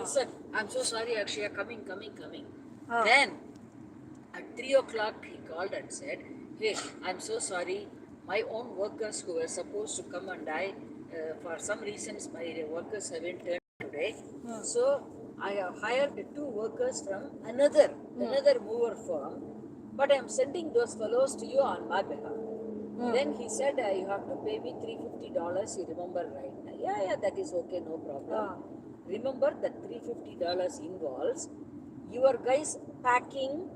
He said, I'm so sorry, Akshaya, coming. Then, at 3 o'clock, he called and said, hey, I'm so sorry. My own workers who were supposed to come and die, for some reasons, my workers haven't turned today. So, I have hired 2 workers from another mover firm, but I am sending those fellows to you on my behalf. Then he said, you have to pay me $350, you remember, right? Yeah, that is okay, no problem. Remember that $350 involves your guys packing,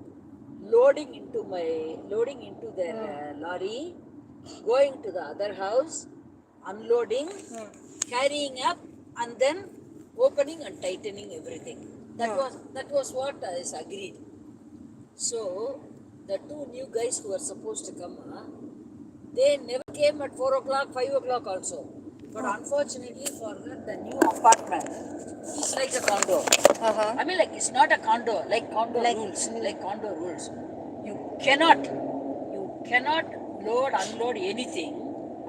loading into their lorry, going to the other house, unloading, carrying up, and then opening and tightening everything. That was what is agreed. So the 2 new guys who were supposed to come, they never came at 4 o'clock, 5 o'clock also. But unfortunately for her, the new apartment is like a condo. I mean, like, it's not a condo, like condo rules. You cannot load, unload anything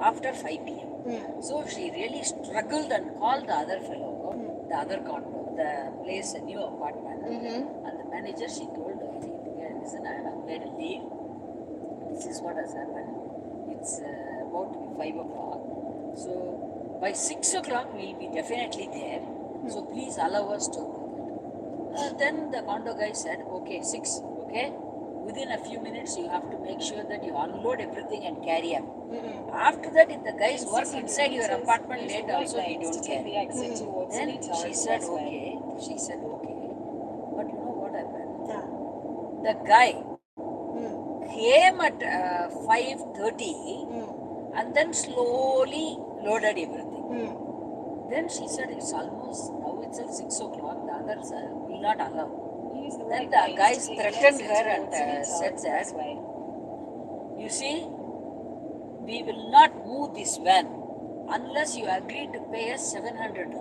after 5 p.m. So she really struggled and called the other fellow, the other condo, the place, a new apartment. And the manager, she told her, listen, I'm going to leave. This is what has happened. It's about to be 5 o'clock. So by 6 o'clock, we'll be definitely there. So please allow us to do that. Then the condo guy said, okay, 6, okay? Within a few minutes, you have to make sure that you unload everything and carry up. After that, if the guys work inside your apartment late also, we don't care. Then she said, okay. But you know what happened? The guy came at 5:30 and then slowly loaded everything. Then she said, it's almost, now it's at 6 o'clock, the others will not allow. Then the guys threatened her and said that, you see, we will not move this van unless you agree to pay us $700.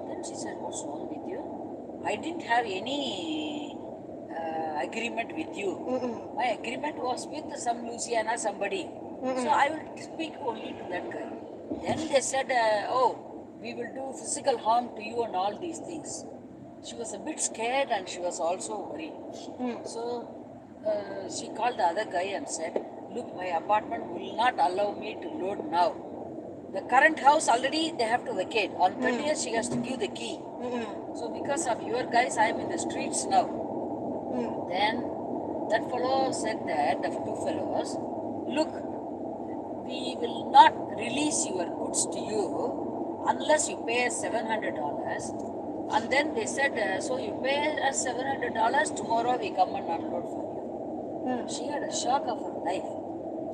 Then she said, what's wrong with you? I didn't have any agreement with you. My agreement was with some Louisiana somebody. So I will speak only to that guy. Then they said, we will do physical harm to you and all these things. She was a bit scared and she was also worried. So she called the other guy and said, look, my apartment will not allow me to load now. The current house already they have to vacate. On 30th she has to give the key. So because of your guys, I am in the streets now. Then that fellow said that, the 2 fellows, look, we will not release your goods to you unless you pay us $700. And then they said, so you pay us $700, tomorrow we come and unload for you. She had a shock of her life.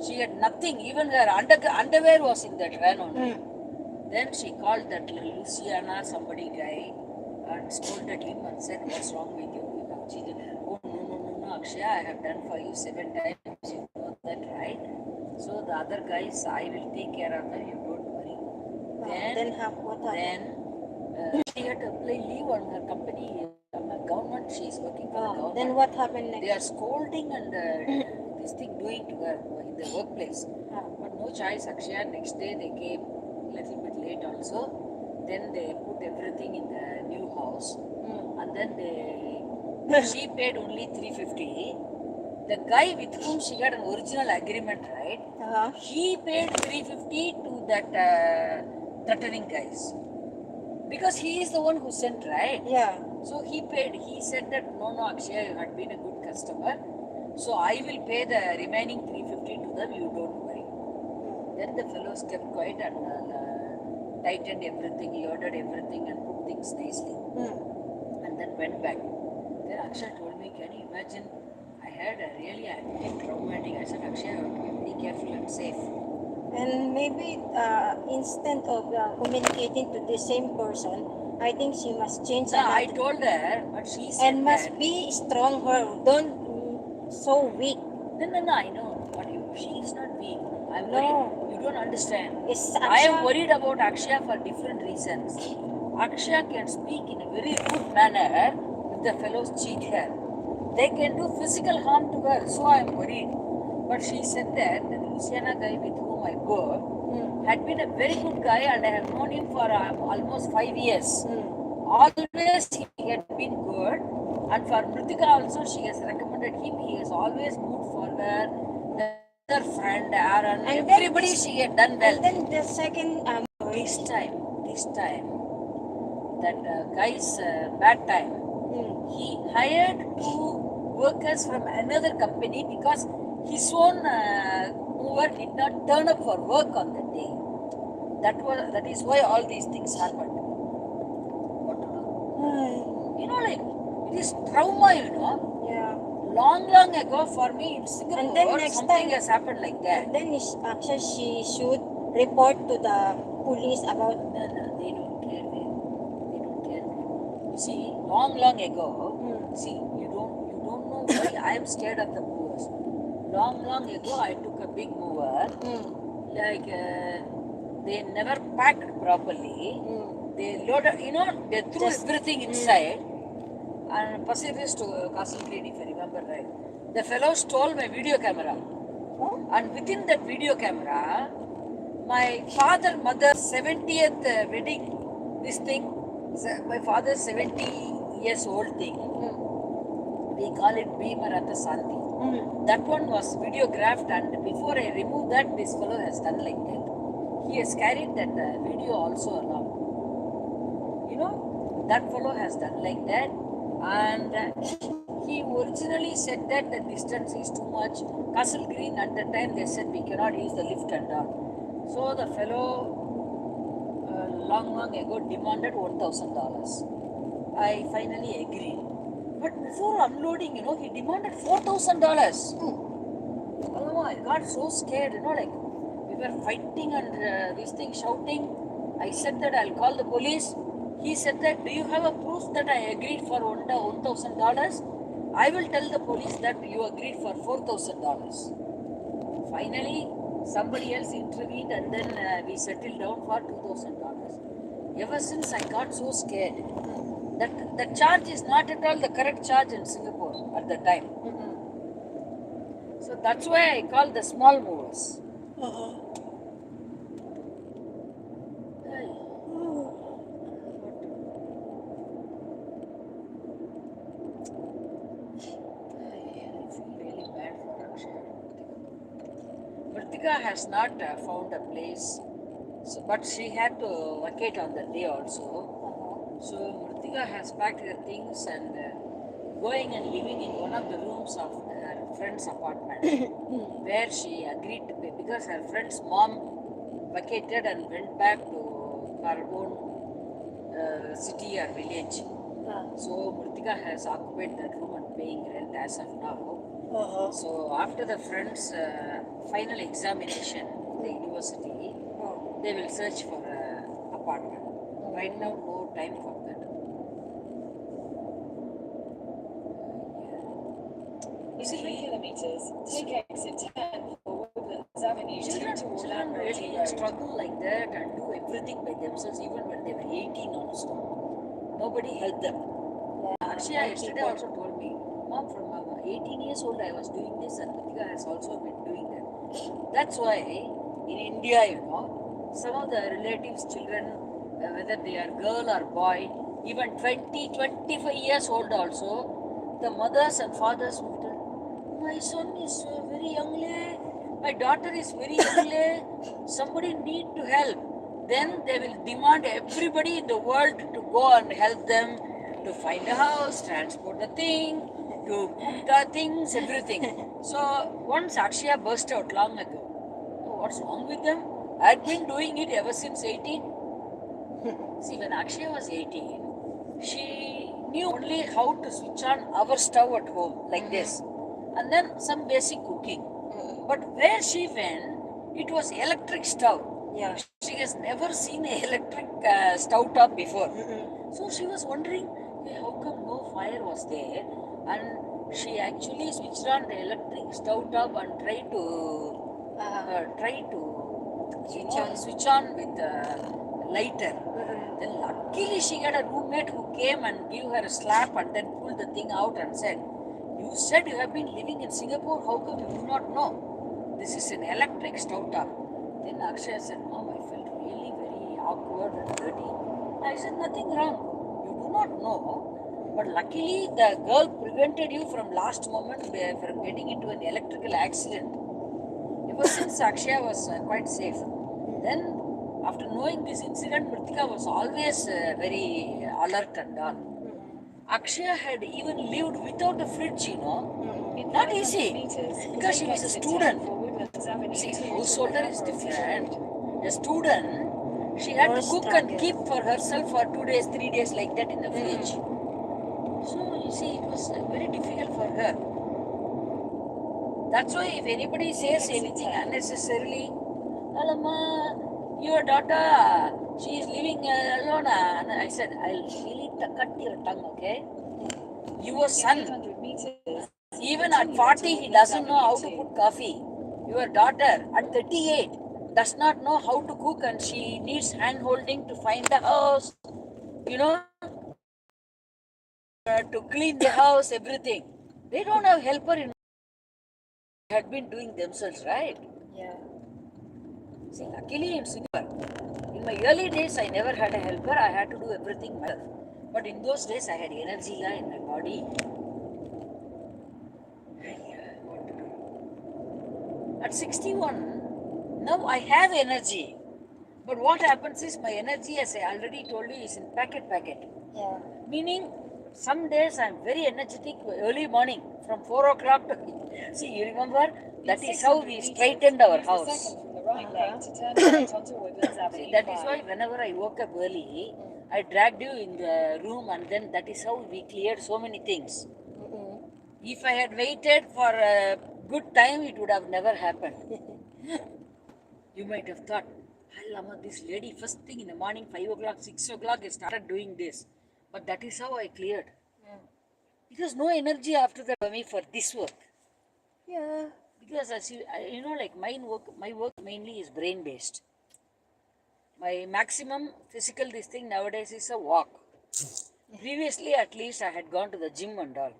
She had nothing, even her underwear was in that van only. Then she called that Louisiana somebody guy and scolded him and said, what's wrong with you? She did, oh no, Akshaya, I have done for you 7 times, you know that, right? So the other guys, I will take care of them, you don't worry. Then she had to apply leave on her company, government, she is working for the government. Then what happened next? They are scolding and this thing doing to her in the workplace. But no choice, Akshaya, next day they came a little bit late also. Then they put everything in the new house. And then she paid only $350. The guy with whom she got an original agreement, right? He paid $350 to that threatening guys. Because he is the one who sent, right? Yeah. So he paid. He said that, no, Akshaya, you had been a good customer. So I will pay the remaining $350 to them, you don't worry. Then the fellows kept quiet and tightened everything, loaded everything and put things nicely. And then went back. Then Akshaya told me, can you imagine, I had a really traumatic. I said, Akshaya, you have to be very careful and safe. And maybe instead of communicating to the same person, I think she must change. I told her, but she said and must be stronger. Don't so weak. No, I know. But she is not weak. I'm worried. You don't understand. Akshay, I am worried about Akshaya for different reasons. Akshaya can speak in a very good manner if the fellows cheat her. They can do physical harm to her, so I am worried. But she said that the Louisiana guy with whom I worked had been a very good guy and I have known him for almost 5 years. always he had been good. And for Mritika also, she has recommended him. He has always moved for her. The other friend, Aaron, And then everybody this- she had done well. And then the second This time, that guy's bad time, he hired two workers from another company because his own mover did not turn up for work on that day. That is why all these things happened. What to do? You know, like it is trauma. Yeah. Long ago for me in Singapore, And then next something time- has happened like that. And then actually she should report to the police about. No, they don't care. They don't care. You see, long ago. See, you don't know why I am scared of the movers. Long ago, I took a big mover. Like they never packed properly. They loaded, they threw everything inside. And Pacific to Castle Green, if I remember right. The fellow stole my video camera. And within that video camera, my father, mother, 70th wedding, this thing, my father's 70 years old thing. We call it Bhimaratha Santi. That one was videographed, and before I remove that, this fellow has done like that. He has carried that video also along. That fellow has done like that, and he originally said that the distance is too much. Castle Green at the time they said we cannot use the lift and all. So the fellow long ago demanded $1,000. I finally agreed. But before unloading, he demanded $4,000. Oh, I got so scared, like we were fighting and these things shouting. I said that I'll call the police. He said that, do you have a proof that I agreed for $1,000? I will tell the police that you agreed for $4,000. Finally, somebody else intervened and then we settled down for $2,000. Ever since I got so scared. That charge is not at all the correct charge in Singapore at the time. So that's why I call the small movers. Mritika has not found a place, but she had to vacate on that day also. So Mritika has packed her things and going and living in one of the rooms of her friend's apartment, where she agreed to pay because her friend's mom vacated and went back to her own city or village. So Mritika has occupied that room and paying rent as of now. So after the friend's final examination, the university, they will search for an apartment. Right now, no time for that. In 3 kilometers, take exit 10 for Woodlands Avenue Children to Orlando really struggle like that and do everything by themselves even when they were 18 also. Nobody helped them. Actually, yesterday also told me, Mom, from 18 years old I was doing this and Mritika has also been doing that. That's why in India, some of the relatives' children, whether they are girl or boy, even 20, 25 years old also, the mothers and fathers will tell, my son is very young, my daughter is very young, somebody need to help. Then they will demand everybody in the world to go and help them to find a house, transport the thing, to put the things, everything. So once Akshaya burst out long ago. Oh, what's wrong with them? I had been doing it ever since 18. See, when Akshaya was 18, she knew only how to switch on our stove at home, like this, and then some basic cooking. But where she went, it was electric stove. Yeah. She has never seen an electric stove top before. So she was wondering, how come no fire was there? And she actually switched on the electric stove top and tried to switch on with lighter. Then luckily she had a roommate who came and gave her a slap and then pulled the thing out and said, you said you have been living in Singapore, how come you do not know? This is an electric stove top. Then Akshaya said, Mom, I felt really very awkward and dirty. I said, nothing wrong. You do not know, but luckily the girl prevented you from last moment from getting into an electrical accident. Ever since Akshaya was quite safe. Then, after knowing this incident, Mritika was always very alert and all. Akshaya had even lived without a fridge, you know. In Not 500 easy. meters, Because she take was a exit 10 student. for Woodlands Avenue See, 2 householder is toward different. A student, she had to cook and keep for herself for 2 days, 3 days like that in the fridge. So, you see, it was very difficult for her. That's why if anybody says anything unnecessarily, Alama, your daughter, she is living alone. And I said, I'll really cut your tongue, okay? Your son, 800 meters. even at 40, he doesn't know how to put coffee. Your daughter, at 38, does not know how to cook and she needs hand holding to find the house, you know, to clean the house, everything. They don't have helper in had been doing themselves, right? Yeah. See, luckily in Singapore, in my early days, I never had a helper. I had to do everything myself. But in those days, I had energy in my body. What to do? At 61, now I have energy. But what happens is my energy, as I already told you, is in packet. Yeah. Meaning, some days I am very energetic early morning from 4 o'clock to. See, you remember? That is how we straightened our house. Right lane to turn right onto Woodlands Avenue. See, that is why whenever I woke up early, I dragged you in the room, and then that is how we cleared so many things. If I had waited for a good time, it would have never happened. You might have thought, Lama, this lady first thing in the morning, 5 o'clock, 6 o'clock, started doing this. But that is how I cleared. Because no energy after that for me for this work. Yeah. Because as you know, like my work mainly is brain based. My maximum physical this thing nowadays is a walk. Previously, at least I had gone to the gym and all.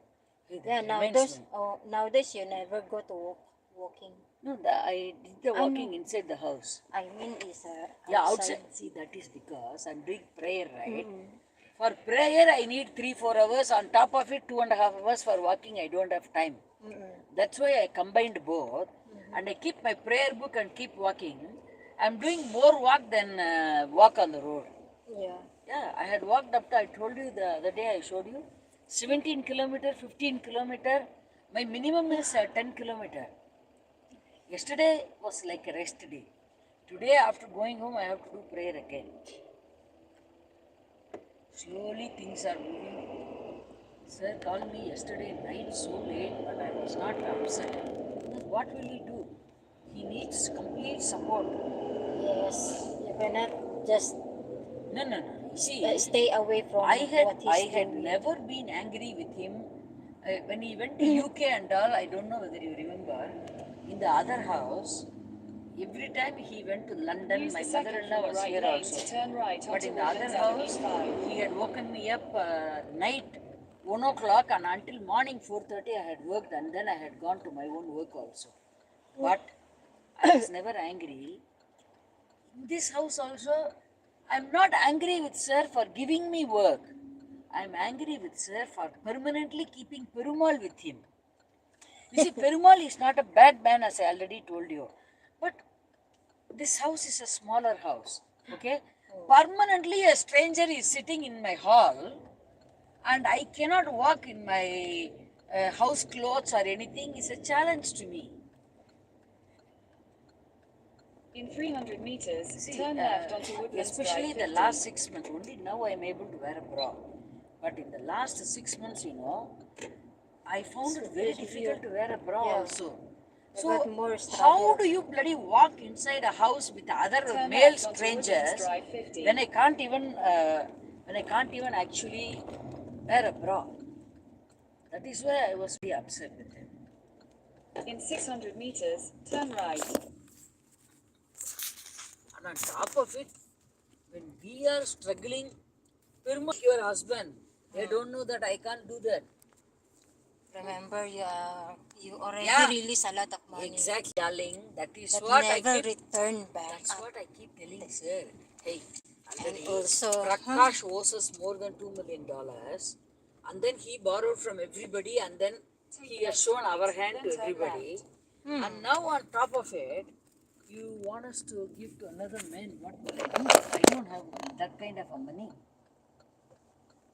Hey, that Yeah, reminds me. nowadays you never go to walking. No, I did the walking inside the house. I mean, is Yeah, outside. outside. See, that is because I'm doing prayer, right? For prayer, I need 3-4 hours. On top of it, 2.5 hours for walking. I don't have time. That's why I combined both, and I keep my prayer book and keep walking. I'm doing more walk than walk on the road. Yeah. Yeah, I had walked up to, I told you the other day I showed you, 17 kilometer, 15 kilometer. My minimum is 10 kilometer. Yesterday was like a rest day. Today after going home, I have to do prayer again. Slowly things are moving. Sir called me yesterday night so late, but I was not upset. What will he do? He needs complete support. Yes. You cannot just No. See, stay away from I what had doing. never been angry with him. When he went to UK and all, I don't know whether you remember. In the other house, every time he went to London, Use my the second mother-in-law from the was right here lane also. to turn right But onto in the other Woodlands Avenue house, 5. he had woken me up night 1 o'clock, and until morning 4:30 I had worked, and then I had gone to my own work also. But I was never angry. In this house also, I'm not angry with sir for giving me work. I'm angry with sir for permanently keeping Perumal with him. You see, Perumal is not a bad man, as I already told you. But this house is a smaller house. Okay? Permanently a stranger is sitting in my hall, and I cannot walk in my house clothes or anything. Is a challenge to me. In 300 meters, See, turn left onto Woodlands especially Drive the 50. last 6 months, only now I am able to wear a bra. But in the last 6 months, I found it very difficult to wear a bra also. But So, more how struggle. do you bloody walk inside a house with other Turn male left onto strangers Woodlands Drive 50. when I can't even actually wear a bra? That is why I was very upset with him. In 600 meters, turn right. And on top of it, when we are struggling, Perumal, your husband, they don't know that I can't do that. Remember, you already Yeah. released a lot of money. Exactly, darling. That is That what never I keep. returned back. That's what I keep telling sir. Hey, And also, Prakash owes us more than $2 million. And then he borrowed from everybody, and then he has shown our hand to everybody. And now on top of it, you want us to give to another man. What will I do? I don't have that kind of a money.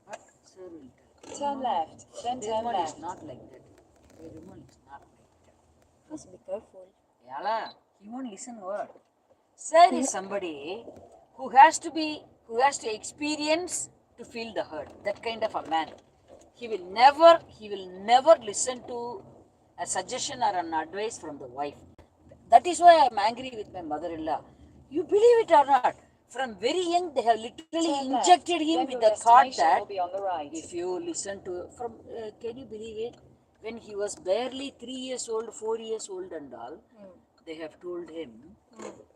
But sir will tell. Turn left, then turn Perumal is left. not like that. Perumal is not like that. must be careful. Yala, he won't listen word. Sir is somebody who has to experience to feel the hurt. That kind of a man. He will never listen to a suggestion or an advice from the wife. That is why I am angry with my mother-in-law. You believe it or not? From very young, they have literally Turn left, injected him then with your the thought destination that will be on the right. if you listen to can you believe it? When he was barely 3 years old, 4 years old, and all, they have told him,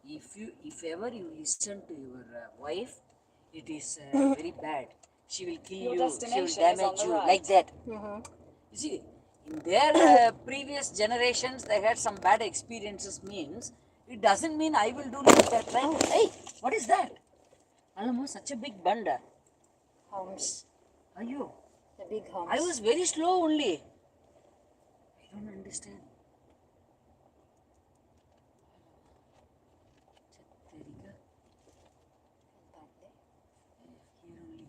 if ever you listen to your wife, it is very bad. She will kill Your you. She will destination is on damage the you right. like that. You see, in their previous generations, they had some bad experiences. Means it doesn't mean I will do like that, right? Hey, what is that? Almost such a big bunda. Homes. Are you? The big homes. I was very slow only. I don't understand. Chattariga. Here only.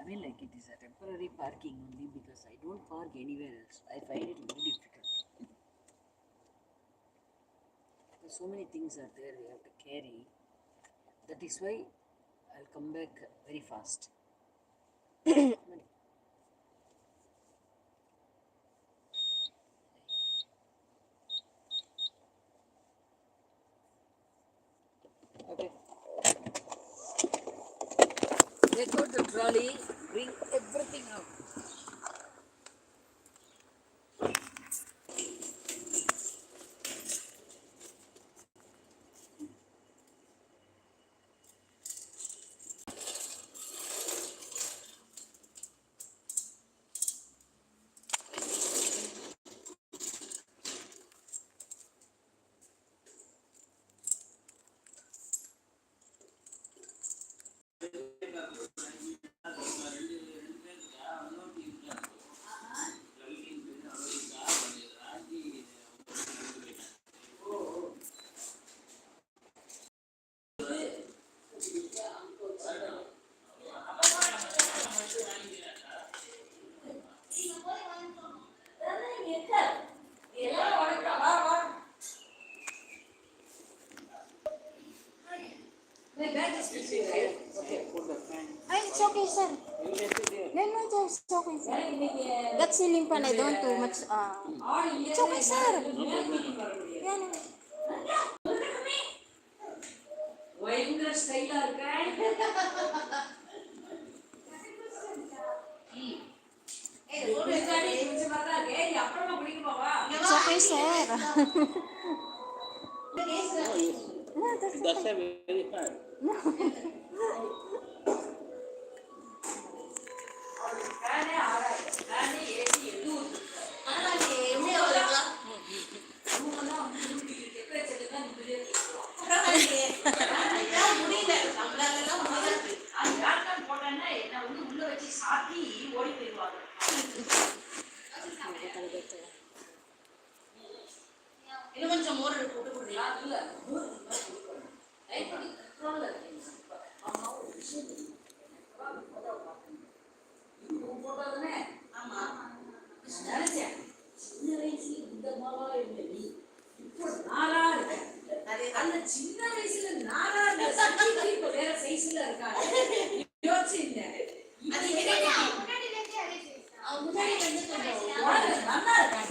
I mean, like it is a temporary parking only because I don't park anywhere else. I find it very difficult. Because so many things are there we have to carry. That is why I'll come back very fast. Okay. Take out the trolley, bring everything out. It's okay, sir. No, it's okay, sir. That ceiling fan, I don't too much. It's okay, sir. Yeah, no. பயங்கர ஸ்டைலா இருக்க It's okay, sir. No, that's okay. very hard. உள்ள வச்சு சாத்தி ஓடி போயிருவாங்க இன்னும் கொஞ்சம் மோர் போட்டு கொடுங்களா இல்ல போட்டாதானே ஆமா நினைச்சேன் சின்ன வயசுல இந்த மாவா இருந்த நீ இப்போ நாரா இருக்க அந்த சின்ன வயசுல நாரா இருந்த இப்ப வேற சைஸ்ல இருக்காங்க யோசிச்சேன் அது முன்னாடி வந்து கொஞ்சம் நல்லா இருக்காங்க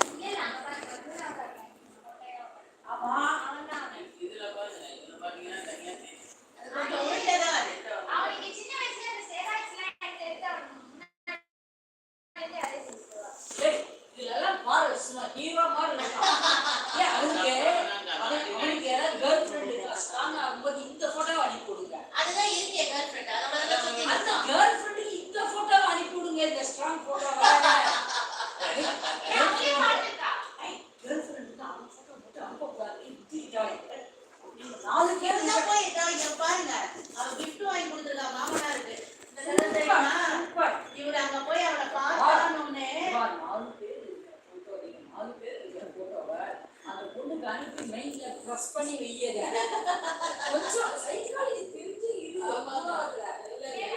ப்ரெஸ் பண்ணி வெய்யத கொஞ்சம் சைக்காலஜி தெரிஞ்சு இது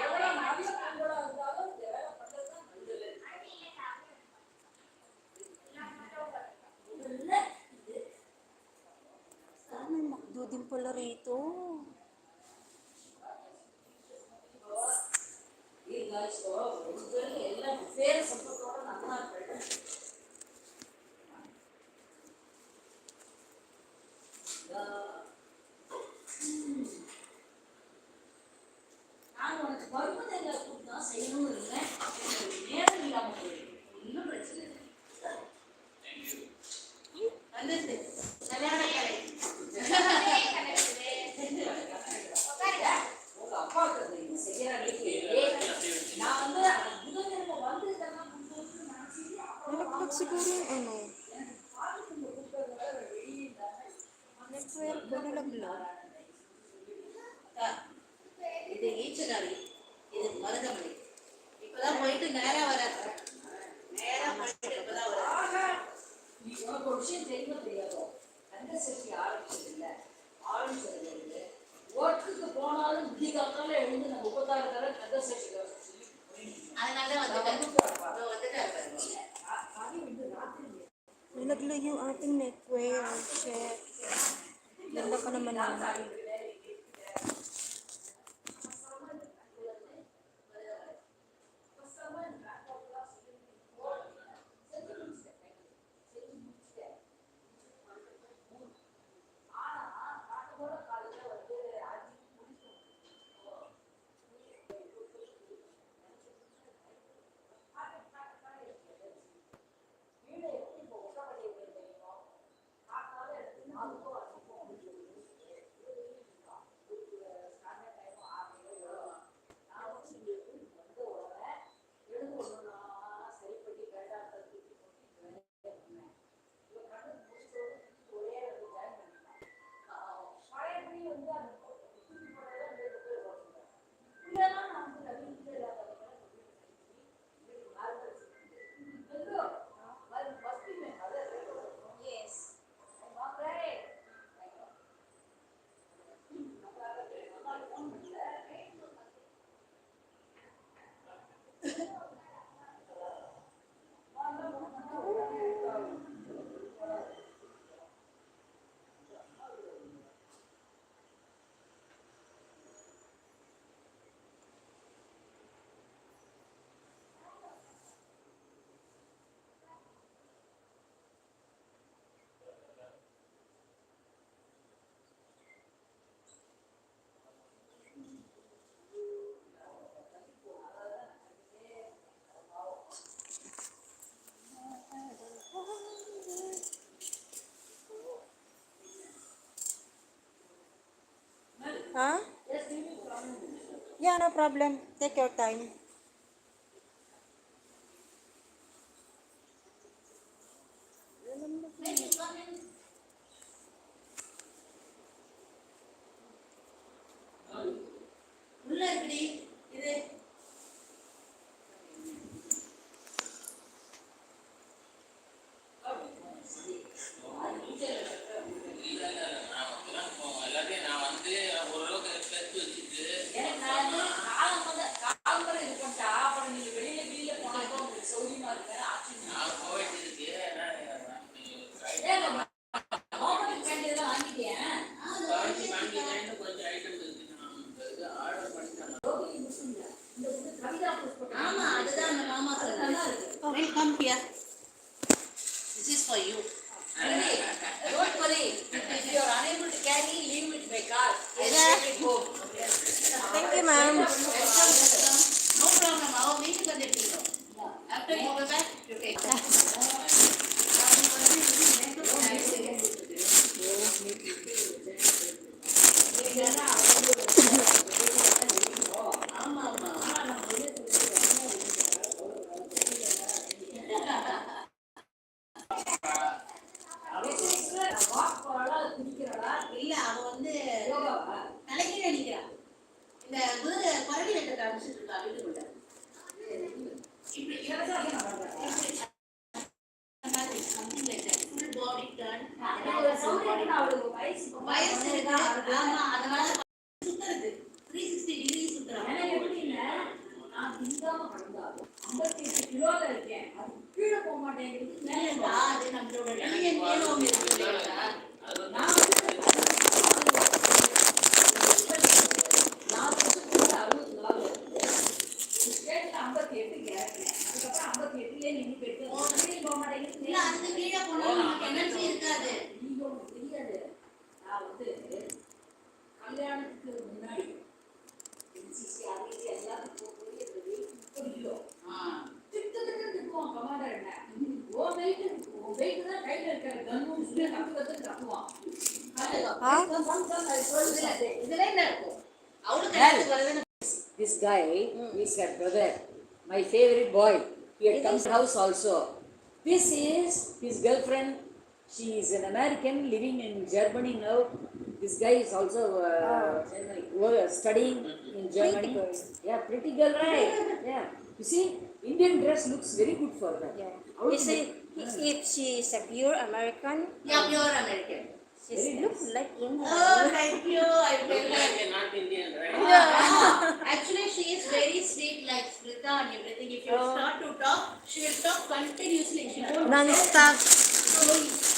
எவ்வளோ நல்ல கூட இருந்தாலும் இந்த வேலை பண்ணுறது தான் நல்லது. May McDo din pala rito. எல்லாம் பேர் சம்பத்தோட நல்லா இருக்கு. நான் உனக்கு பருவத்தை தான் செய்யணும்னு இருந்தேன். நேரம் இல்லாமல் போயிடும். ஒன்றும் பிரச்சனை இல்லை. வந்துச்சு கல்யாணக்கலை உங்க அப்பாவுக்கு செய்யறாங்க. நான் வந்து புதன்கிழமை வந்துட்டேன்னா Nalaglag siguro yung ano. Network ko nalaglag. இது ஈச்சனாரி, இது மருதமணி. இப்பதான் போயிட்டு நேரா வராது. நேரா போயிட்டு இப்பதான் வராது. நீ உனக்கு ஒரு விஷயம் தெரியுமா தெரியாதோ? கந்த சஷ்டி ஆரம்பிச்சது இல்லை, ஆரம்பிச்சது இல்லை. ஓட்டுக்கு போனாலும் புத்தி காத்தால எழுந்து நம்ம 36 தடவை கந்த சஷ்டி அதனால Nalaglag yung ating network. Shit. Ganda pa naman naman. Huh? Yeah, no problem. Take your time. உள்ள எப்படி இது Come here. This is for you. Don't worry. If you are unable to carry, leave it by car. Take it home. Thank you, ma'am. No problem. Our meeting is at after you go back, you take it. இல்ல அவ வந்து தலைக்கீழ நிக்கிறா. இந்த குதிரை குரடி வெட்ட காமிச்சிட்டு இருக்கா வீட்டுக்குள்ள. வயசு இருக்கு. ஆமா, அதனால சுத்துறது 360 டிகிரி சுத்துறாங்க. எனக்கு எப்படின்னா, நான் திங்காம கிடந்தாலும் 58 கிலோல இருக்கேன். அது கீழே போக மாட்டேங்குது. இல்லையா, அது நம்மளோட DNA ல ஒண்ணு இருக்கு இல்லையா? நான் வந்து 4 வருஷத்துக்கு 64 இருக்கு. ஒரு ஸ்டேட்ல 58 இறக்குறேன். அதுக்கப்புறம் 58லயே நின்று போயிட்டு கீழே போக மாட்டேங்குது. இல்ல, அதுக்கு கீழே போனா நமக்கு எனர்ஜி இருக்காது. நீங்க உங்களுக்கு தெரியாது. நான் வந்து கல்யாணத்துக்கு முன்னாடி NCC, RCC எல்லாத்துக்கும் போய் அந்த weight 30 கிலோ. திட்டுவான் கமாண்டர் என்ன. உன் weight தான் கையில இருக்கிற கன்னு சொல்லி கத்துறதுக்கு கத்துவான். இதுல என்ன இருக்கும்? அவளுக்கு எனக்கு வரதுன்னு This guy is her brother, my favorite boy. He had come to house also. This is his girlfriend. She is an American living in Germany now. This guy is also studying in Germany. Yeah, pretty girl, right? Yeah. You see, Indian dress looks very good for her. Yeah. Is it, if she is a pure American, Yeah, pure American. she looks like Indian. Oh, thank you. I feel like not Indian, right? actually she is very sweet like Smrita and everything. If you start to talk, she will talk continuously. She won't Non-stop. say.